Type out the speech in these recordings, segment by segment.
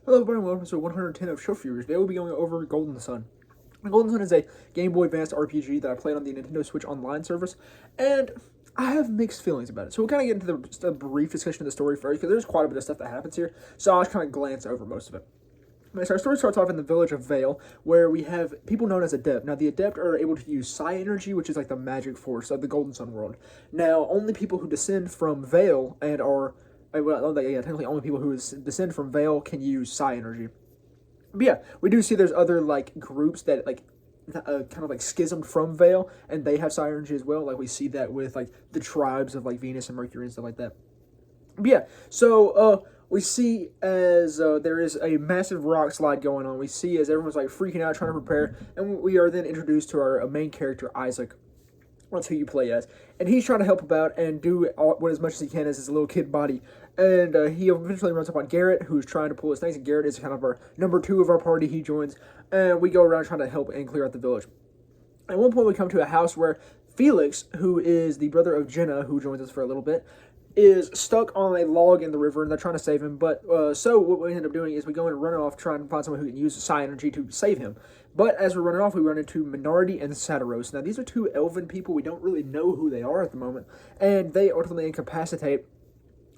Hello, everybody. Welcome to 110 of Show Viewers. Today we'll be going over Golden Sun. Golden Sun is a Game Boy Advance RPG that I played on the Nintendo Switch Online service, and I have mixed feelings about it. So we'll kind of get into the brief discussion of the story first, because there's quite a bit of stuff that happens here, so I'll just kind of glance over most of it. So our story starts off in the village of Vale, where we have people known as Adept. Now, the Adept are able to use Psi Energy, which is like the magic force of the Golden Sun world. Now, only people who descend from Vale and are technically only people who descend from Vale can use Psi Energy. But yeah, we do see there's other like groups that kind of like schismed from Vale, and they have Psi Energy as well. Like we see that with like the tribes of like Venus and Mercury and stuff like that. But yeah, so we see as there is a massive rock slide going on. We see as everyone's like freaking out, trying to prepare, and we are then introduced to our main character, Isaac. That's who you play as, and he's trying to help about and do what as much as he can as his little kid body. And he eventually runs up on Garrett, who's trying to pull his things. And Garrett is kind of our number 2 of our party. He joins, and we go around trying to help and clear out the village. At one point, we come to a house where Felix, who is the brother of Jenna, who joins us for a little bit, is stuck on a log in the river, and they're trying to save him. But so what we end up doing is we go and run off, trying to find someone who can use Psi Energy to save him. But as we're running off, we run into Minardi and Sataros. Now, these are 2 elven people. We don't really know who they are at the moment, and they ultimately incapacitate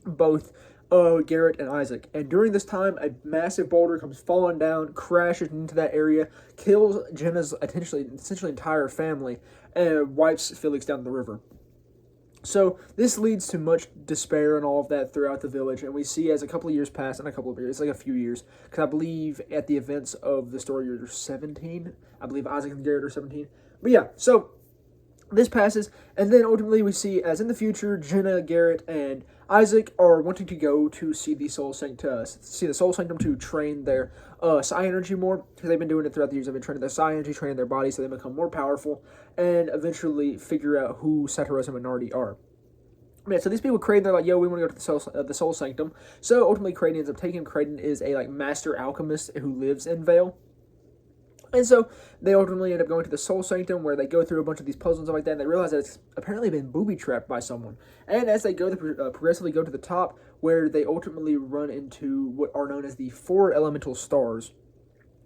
both Garrett and Isaac. And during this time, a massive boulder comes falling down, crashes into that area, kills Jenna's essentially entire family, and wipes Felix down the river. So this leads to much despair and all of that throughout the village, and we see as a couple of years pass, and a couple of years, it's like a few years, because I believe at the events of the story you're 17. I believe Isaac and Garrett are 17. But yeah, so this passes, and then ultimately we see as in the future, Jenna, Garrett, and Isaac are wanting to go to see the Soul Sanctum to train their Psi Energy more, because they've been doing it throughout the years. They've been training their Psi Energy, training their body, so they become more powerful, and eventually figure out who Sataros and Minardi are. Man, so these people, Kraden, they're like, yo, we want to go to the Soul Sanctum. So ultimately, Kraden ends up taking him. Kraden is a like master alchemist who lives in Vale. And so they ultimately end up going to the Soul Sanctum, where they go through a bunch of these puzzles and stuff like that, and they realize that it's apparently been booby-trapped by someone. And as they go, they progressively go to the top, where they ultimately run into what are known as the 4 elemental stars.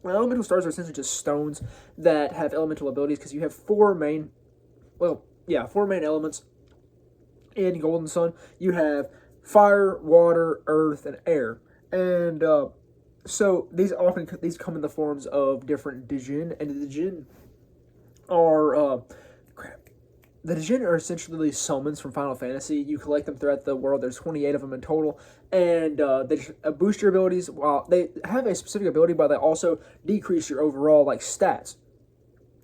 Well, elemental stars are essentially just stones that have elemental abilities, because you have 4 main elements in Golden Sun. You have fire, water, earth, and air. And so these come in the forms of different Dijin, and the Dijin are essentially summons from Final Fantasy. You collect them throughout the world. There's 28 of them in total, and they just boost your abilities. While they have a specific ability, but they also decrease your overall like stats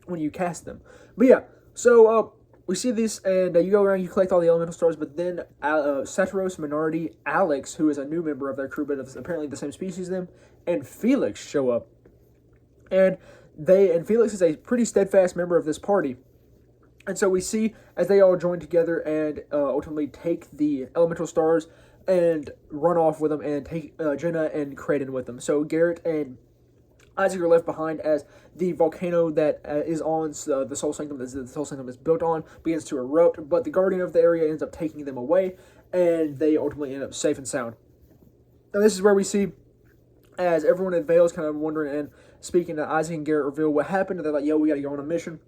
when you cast them. But yeah, so we see this, and you go around, you collect all the elemental stars, but then Sataros, Minardi, Alex, who is a new member of their crew, but is apparently the same species as them, and Felix show up. And Felix is a pretty steadfast member of this party. And so we see as they all join together and ultimately take the elemental stars and run off with them, and take Jenna and Kraden with them. So Garrett and Isaac are left behind as the volcano that is on the Soul Sanctum, that the Soul Sanctum is built on, begins to erupt, but the guardian of the area ends up taking them away, and they ultimately end up safe and sound. And this is where we see, as everyone in Vale is kind of wondering and speaking, to Isaac and Garrett reveal what happened, and they're like, yo, we gotta go on a mission.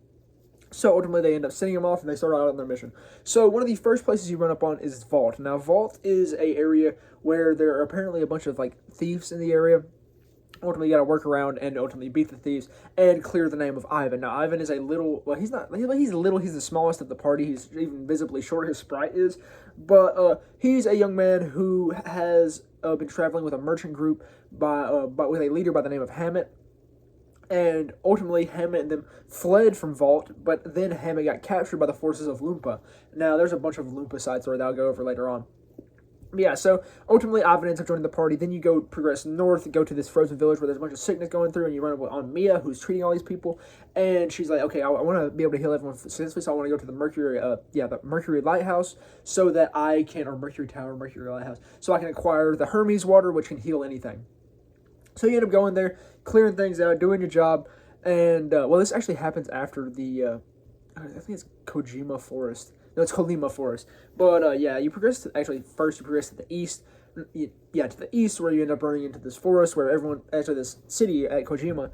So ultimately they end up sending them off, and they start out on their mission. So one of the first places you run up on is Vault. Now, Vault is a area where there are apparently a bunch of like thieves in the area. Ultimately, you got to work around and ultimately beat the thieves and clear the name of Ivan. Now, Ivan is a little, well, he's little, he's the smallest of the party. He's even visibly short, his sprite is. But he's a young man who has been traveling with a merchant group with a leader by the name of Hammett. And ultimately, Hammett and them fled from Vault, but then Hammett got captured by the forces of Lumpa. Now, there's a bunch of Lumpa side story that I'll go over later on. Yeah, so ultimately Ivan ends up joining the party. Then you progress north, go to this frozen village where there's a bunch of sickness going through, and you run up on Mia, who's treating all these people, and she's like, okay, I want to be able to heal everyone successfully, so I want to go to the Mercury Lighthouse, so that I can, or Mercury Tower, Mercury Lighthouse, so I can acquire the Hermes water, which can heal anything. So you end up going there, clearing things out, doing your job, and, this actually happens after the, I think it's Kojima Forest. No, it's Kolima Forest. But, you progress to the east, yeah, to the east, where you end up running into this forest where this city at Kolima,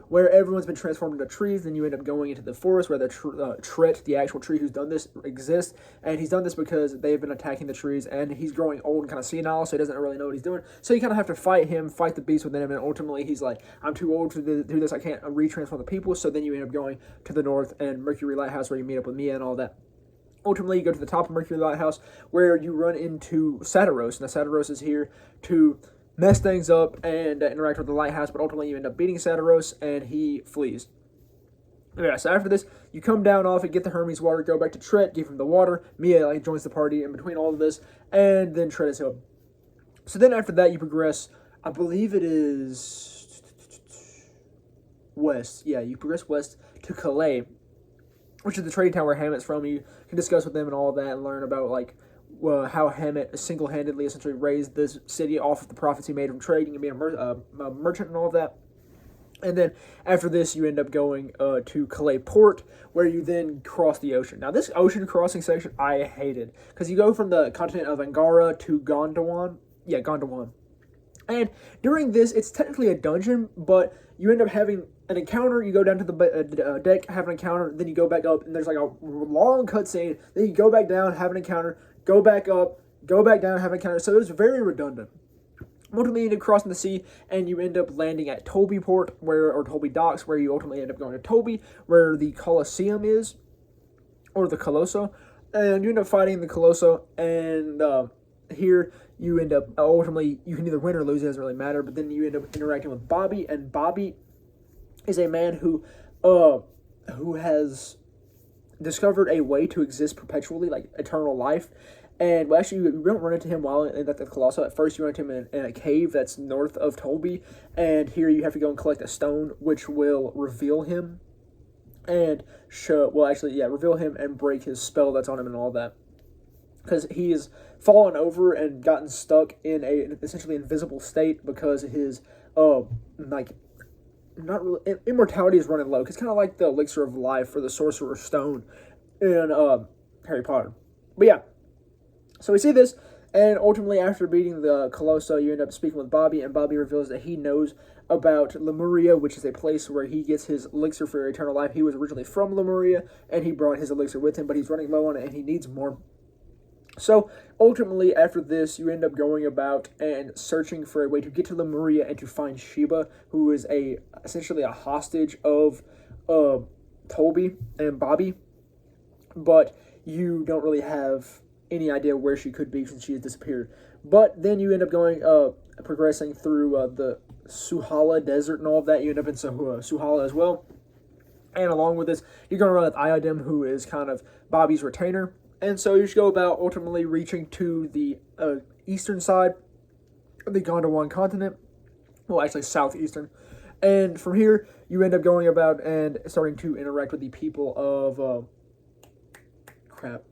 where everyone's been transformed into trees. Then you end up going into the forest where the Tret, the actual tree who's done this, exists, and he's done this because they've been attacking the trees, and he's growing old and kind of senile, so he doesn't really know what he's doing. So you kind of have to fight the beast within him, and ultimately he's like, I'm too old to do this. I can't retransform the people. So then you end up going to the north and Mercury Lighthouse, where you meet up with Mia and all that. Ultimately, you go to the top of Mercury Lighthouse, where you run into Satiros. Now, Satiros is here to mess things up and interact with the lighthouse, but ultimately you end up beating Satiros, and he flees. Yeah, so after this, you come down off it, get the Hermes water, go back to Tret, give him the water. Mia joins the party in between all of this, and then Tret is home. So then after that, you progress, I believe it is west. Yeah, you progress west to Calais, which is the trading town where Hammet's from. You can discuss with them and all of that and learn about how Hammet single-handedly essentially raised this city off of the profits he made from trading and being a merchant and all of that. And then after this, you end up going to Calais Port, where you then cross the ocean. Now, this ocean crossing section I hated, because you go from the continent of Angara to Gondwana. Yeah, Gondwana. And during this, it's technically a dungeon, but you end up having an encounter. You go down to the deck, have an encounter, then you go back up, and there's like a long cutscene. Then you go back down, have an encounter, go back up, go back down, have an encounter. So it was very redundant. Ultimately, you end up crossing the sea, and you end up landing at Toby Port, or Toby Docks, where you ultimately end up going to Toby, where the Colosseum is, or the Colosso, and you end up fighting the Colosso, and here you end up ultimately, you can either win or lose, it doesn't really matter, but then you end up interacting with Bobby, and Bobby is a man who has discovered a way to exist perpetually, like eternal life. And well, actually, you don't run into him while at the Colosso. At first, you run into him in a cave that's north of Toby, and here you have to go and collect a stone, which will reveal him, and reveal him and break his spell that's on him and all that. Because he has fallen over and gotten stuck in a essentially invisible state because his immortality is running low. It's kind of like the elixir of life or the Sorcerer's Stone in Harry Potter. But yeah. So we see this, and ultimately after beating the Colosso, you end up speaking with Bobby, and Bobby reveals that he knows about Lemuria, which is a place where he gets his elixir for eternal life. He was originally from Lemuria, and he brought his elixir with him, but he's running low on it, and he needs more. So ultimately after this, you end up going about and searching for a way to get to Lemuria and to find Sheba, who is essentially a hostage of Toby and Bobby, but you don't really have any idea where she could be since she has disappeared. But then you end up going progressing through the Suhala Desert and all of that. You end up in Suhala as well, and along with this, you're going to run with Iodem, who is kind of Bobby's retainer. And so you should go about ultimately reaching to the eastern side of the Gondwana continent. Well, actually southeastern. And from here, you end up going about and starting to interact with the people of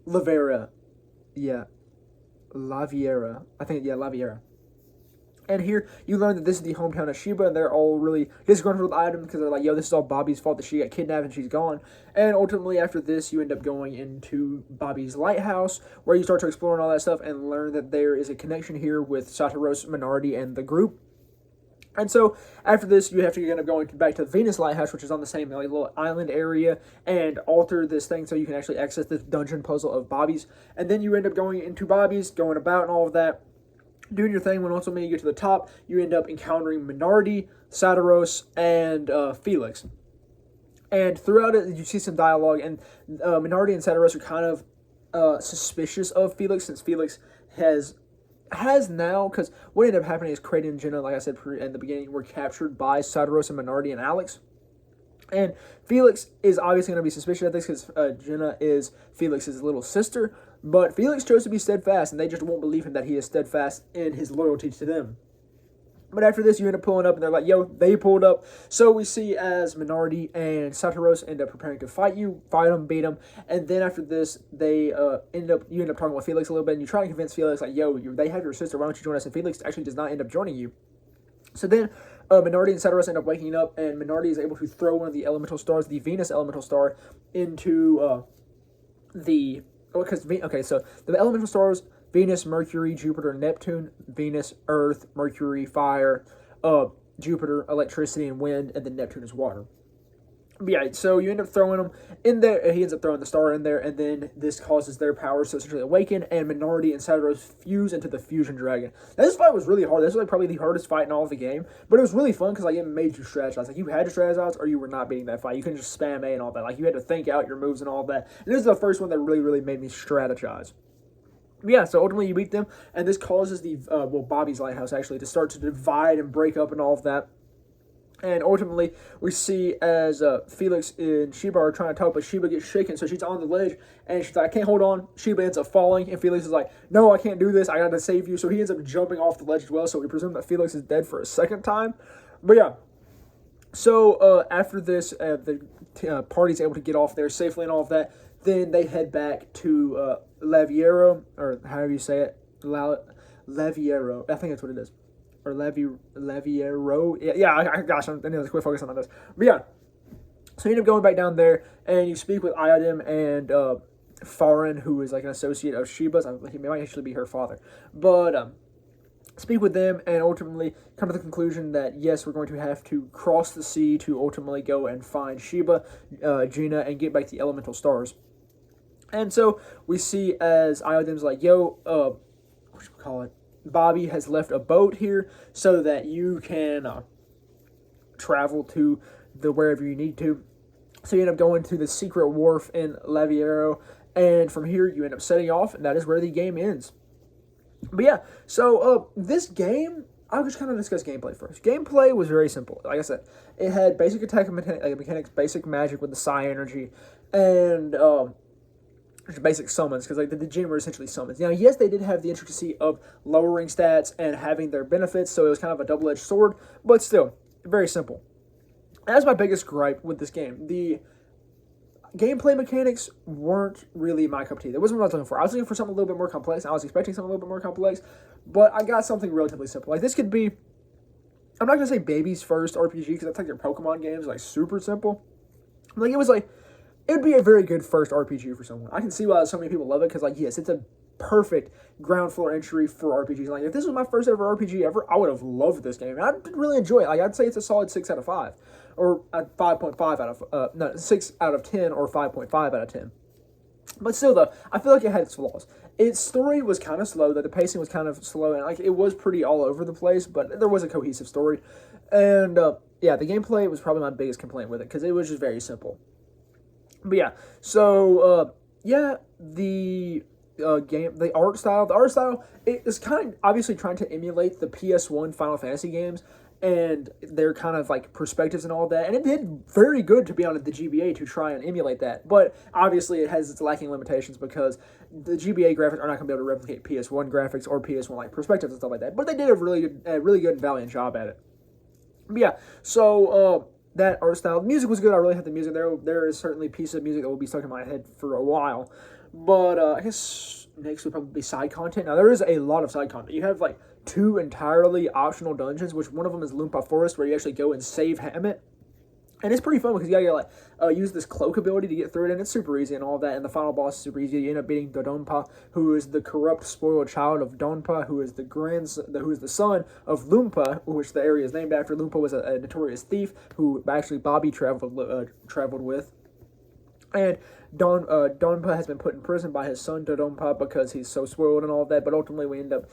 Lavera. Yeah, Laviera. Laviera. And here, you learn that this is the hometown of Sheba, and they're all really disgruntled with Item because they're like, yo, this is all Bobby's fault that she got kidnapped and she's gone. And ultimately, after this, you end up going into Bobby's lighthouse, where you start to explore and all that stuff, and learn that there is a connection here with Satiros, Minardi, and the group. And so, after this, you have to end up going back to the Venus Lighthouse, which is on the same little island area, and alter this thing so you can actually access this dungeon puzzle of Bobby's. And then you end up going into Bobby's, going about and all of that, doing your thing. When ultimately you get to the top, you end up encountering Minardi, Satiros, and Felix. And throughout it, you see some dialogue, and Minardi and Satiros are kind of suspicious of Felix, since Felix has now, because what ended up happening is Kraden and Jenna, like I said in the beginning, were captured by Satiros and Minardi and Alex. And Felix is obviously going to be suspicious of this because Jenna is Felix's little sister, but Felix chose to be steadfast, and they just won't believe him that he is steadfast in his loyalty to them. But after this, you end up pulling up, and they're like, yo, they pulled up. So we see as Minardi and Satiros end up preparing to fight them, beat them. And then after this, you end up talking with Felix a little bit, and you try to convince Felix, like, yo, they have your sister, why don't you join us? And Felix actually does not end up joining you. So then Minardi and Satiros end up waking up, and Minardi is able to throw one of the elemental stars, the Venus elemental star, into so the elemental stars Venus, Mercury, Jupiter, Neptune. Venus, Earth, Mercury, fire. Jupiter, electricity and wind, and then Neptune is water. But yeah, so you end up throwing them in there. He ends up throwing the star in there, and then this causes their powers to essentially awaken, and Minority and Ceratos fuse into the Fusion Dragon. Now, this fight was really hard. This was like probably the hardest fight in all of the game, but it was really fun because like it made you strategize. Like you had to strategize, or you were not beating that fight. You couldn't just spam A and all that. Like you had to think out your moves and all that. And this is the first one that really made me strategize. Yeah, so ultimately you beat them, and this causes the Bobby's Lighthouse actually to start to divide and break up and all of that. And ultimately, we see as Felix and Sheba are trying to talk, but Sheba gets shaken, so she's on the ledge, and she's like, I can't hold on. Sheba ends up falling, and Felix is like, no, I can't do this. I gotta save you. So he ends up jumping off the ledge as well, so we presume that Felix is dead for a second time. But yeah, so after this, the party's able to get off there safely and all of that. Then they head back to Leviero, or however you say it, Leviero. I think that's what it is. Or Leviero. Gosh, I need to quit focusing on this. But yeah, so you end up going back down there, and you speak with Iodim and Farin, who is like an associate of Sheba's. He might actually be her father. But speak with them, and ultimately come to the conclusion that, yes, we're going to have to cross the sea to ultimately go and find Sheba, Gina, and get back the elemental stars. And so we see as Iodim's like, yo, what should we call it? Bobby has left a boat here so that you can travel to the wherever you need to. So you end up going to the secret wharf in Leviero, and from here you end up setting off, and that is where the game ends. But yeah, so this game, I'll just kind of discuss gameplay first. Gameplay was very simple. Like I said, it had basic attack mechanics, basic magic with the Psi energy, and basic summons, because like the gym were essentially summons. Now, yes, they did have the intricacy of lowering stats and having their benefits, so it was kind of a double-edged sword, but still, very simple. That's my biggest gripe with this game. The gameplay mechanics weren't really my cup of tea. That wasn't what I was looking for. I was looking for something a little bit more complex. I was expecting something a little bit more complex, but I got something relatively simple. Like, this could be, I'm not going to say baby's first RPG, because that's like their Pokemon games, like super simple. Like, it would be a very good first RPG for someone. I can see why so many people love it, because, like, yes, it's a perfect ground floor entry for RPGs. Like, if this was my first ever RPG ever, I would have loved this game. And I did really enjoy it. Like, I'd say it's a solid 6 out of 5. Or 5.5 out of, 6 out of 10 or 5.5 out of 10. But still, though, I feel like it had its flaws. Its story was kind of slow, that the pacing was kind of slow, and, like, it was pretty all over the place, but there was a cohesive story. And, yeah, the gameplay was probably my biggest complaint with it, because it was just very simple. But yeah, so the art style, it is kind of obviously trying to emulate the PS1 Final Fantasy games, and their kind of like perspectives and all that, and it did very good to be on the GBA to try and emulate that. But obviously, it has its lacking limitations because the GBA graphics are not going to be able to replicate PS1 graphics or PS1 like perspectives and stuff like that. But they did a really good and valiant job at it. But yeah, so that art style. The music was good. I really had the music there. There is certainly pieces of music that will be stuck in my head for a while. But I guess next would probably be side content. Now, there is a lot of side content. You have like 2 entirely optional dungeons, which one of them is Loompa Forest, where you actually go and save Hammett. And it's pretty fun because you gotta like use this cloak ability to get through it, and it's super easy and all that. And the final boss is super easy. You end up beating Dodonpa, who is the corrupt, spoiled child of Donpa, who is the son of Loompa, which the area is named after. Loompa was a notorious thief who actually Bobby traveled with. And Donpa has been put in prison by his son Dodonpa because he's so spoiled and all of that. But ultimately, we end up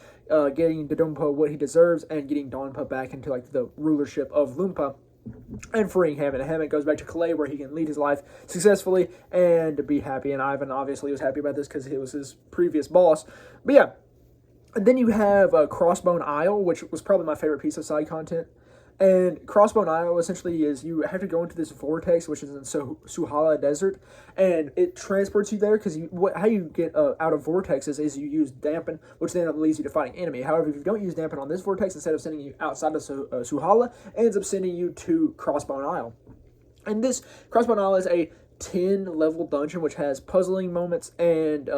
getting Dodonpa what he deserves and getting Donpa back into like the rulership of Loompa. And freeing Hammett. And Hammett goes back to Calais, where he can lead his life successfully and be happy. And Ivan obviously was happy about this because he was his previous boss. But yeah, and then you have Crossbone Isle, which was probably my favorite piece of side content. And Crossbone Isle essentially is you have to go into this vortex, which is in Suhala Desert, and it transports you there because how you get out of vortexes is you use Dampen, which then leads you to fighting enemy. However, if you don't use Dampen on this vortex, instead of sending you outside of Suhala, it ends up sending you to Crossbone Isle. And this Crossbone Isle is a 10-level dungeon, which has puzzling moments and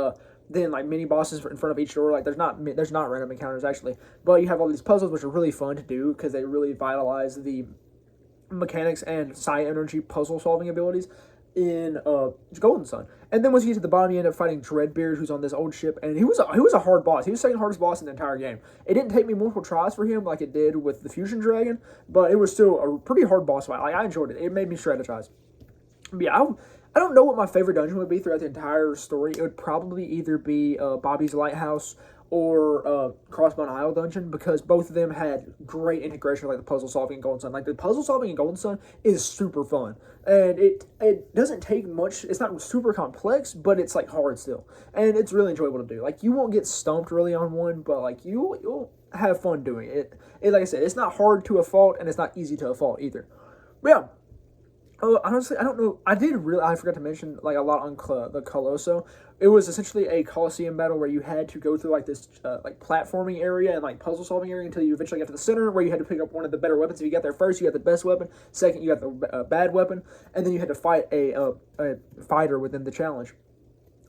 then like mini bosses in front of each door. Like there's not random encounters actually, but you have all these puzzles which are really fun to do because they really vitalize the mechanics and psi energy puzzle solving abilities. in Golden Sun. And then once you get to the bottom, you end up fighting Dreadbeard, who's on this old ship, and he was a hard boss. He was the second hardest boss in the entire game. It didn't take me multiple tries for him like it did with the Fusion Dragon, but it was still a pretty hard boss fight. Like, I enjoyed it. It made me strategize. But yeah, I don't know what my favorite dungeon would be throughout the entire story. It would probably either be Bobby's Lighthouse or Crossbone Isle dungeon, because both of them had great integration, like the puzzle solving in Golden Sun. Like the puzzle solving in Golden Sun is super fun, and it doesn't take much. It's not super complex, but it's like hard still, and it's really enjoyable to do. Like you won't get stumped really on one, but like you'll have fun doing it. Like I said, it's not hard to a fault, and it's not easy to a fault either. But yeah. Oh, honestly, I don't know. I forgot to mention, like, a lot on the Colosso. It was essentially a Colosseum battle where you had to go through, like, this, like, platforming area and, like, puzzle-solving area until you eventually got to the center, where you had to pick up one of the better weapons. If you got there first, you got the best weapon. Second, you got the bad weapon. And then you had to fight a fighter within the challenge.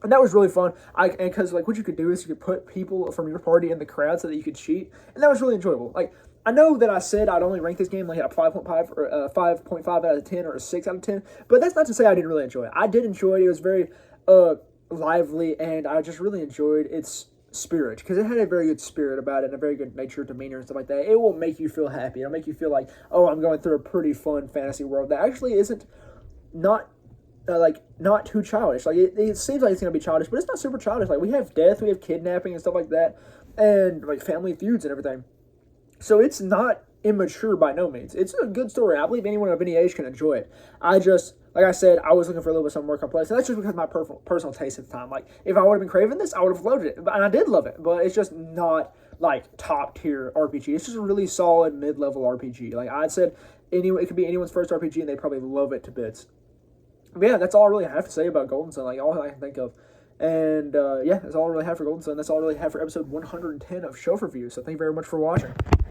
And that was really fun. Because, like, what you could do is you could put people from your party in the crowd so that you could cheat. And that was really enjoyable. Like, I know that I said I'd only rank this game like a 5.5 or 5.5 out of 10 or a 6 out of 10, but that's not to say I didn't really enjoy it. I did enjoy it. It was very lively, and I just really enjoyed its spirit, because it had a very good spirit about it and a very good nature, demeanor, and stuff like that. It will make you feel happy. It'll make you feel like, oh, I'm going through a pretty fun fantasy world that actually isn't not too childish. Like it seems like it's gonna be childish, but it's not super childish. Like we have death, we have kidnapping and stuff like that, and like family feuds and everything. So it's not immature by no means. It's a good story. I believe anyone of any age can enjoy it. I just, like I said, I was looking for a little bit something more complex, and that's just because of my personal taste at the time. Like, if I would have been craving this, I would have loved it, and I did love it, but it's just not, like, top-tier RPG. It's just a really solid mid-level RPG. Like, I said, it could be anyone's first RPG, and they probably love it to bits. But yeah, that's all I really have to say about Golden Sun, like, all I can think of. And, yeah, that's all I really have for Golden Sun. That's all I really have for episode 110 of Shelf Review, so thank you very much for watching.